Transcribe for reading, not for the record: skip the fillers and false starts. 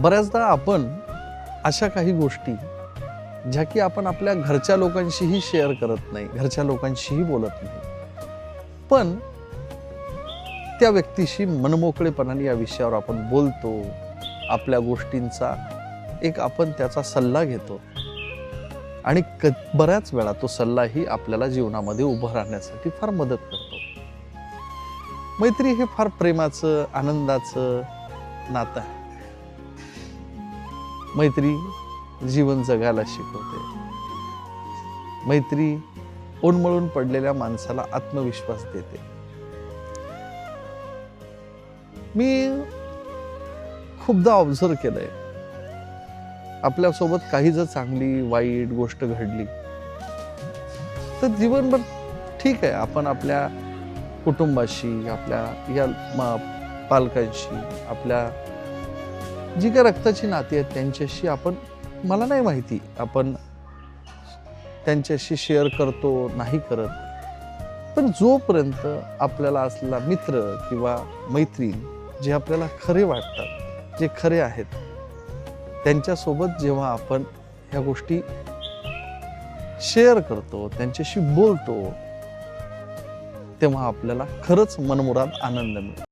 बऱ्याचदा आपण अशा काही गोष्टी ज्या की आपण आपल्या घरच्या लोकांशीही शेअर करत नाही, घरच्या लोकांशीही बोलत नाही, पण त्या व्यक्तीशी मनमोकळेपणाने या विषयावर आपण बोलतो, आपल्या गोष्टींचा आपण त्याचा सल्ला घेतो आणि बऱ्याच वेळा तो सल्लाही आपल्याला जीवनामध्ये उभं राहण्यासाठी फार मदत करतो. मैत्री हे फार प्रेमाचं, आनंदाचं नातं आहे. मैत्री जीवन जगायला शिकवते. मैत्री उन्मळून पडलेल्या माणसाला आत्मविश्वास देते. मी खूपदा ऑब्झर्व केलंय, आपल्यासोबत काही जर चांगली वाईट गोष्ट घडली तर जीवनभर ठीक आहे, आपण आपल्या कुटुंबाशी, आपल्या या पालकांशी, आपल्या जी काही रक्ताची नाती आहेत त्यांच्याशी आपण, मला नाही माहिती आपण त्यांच्याशी शेअर करतो नाही करत, पण जोपर्यंत आपल्याला असलेला मित्र किंवा मैत्रीण जे आपल्याला खरे वाटतात, जे खरे आहेत, त्यांच्यासोबत जेव्हा आपण ह्या गोष्टी शेअर करतो, त्यांच्याशी बोलतो, तेव्हा आपल्याला खरंच मनमुराद आनंद मिळतो.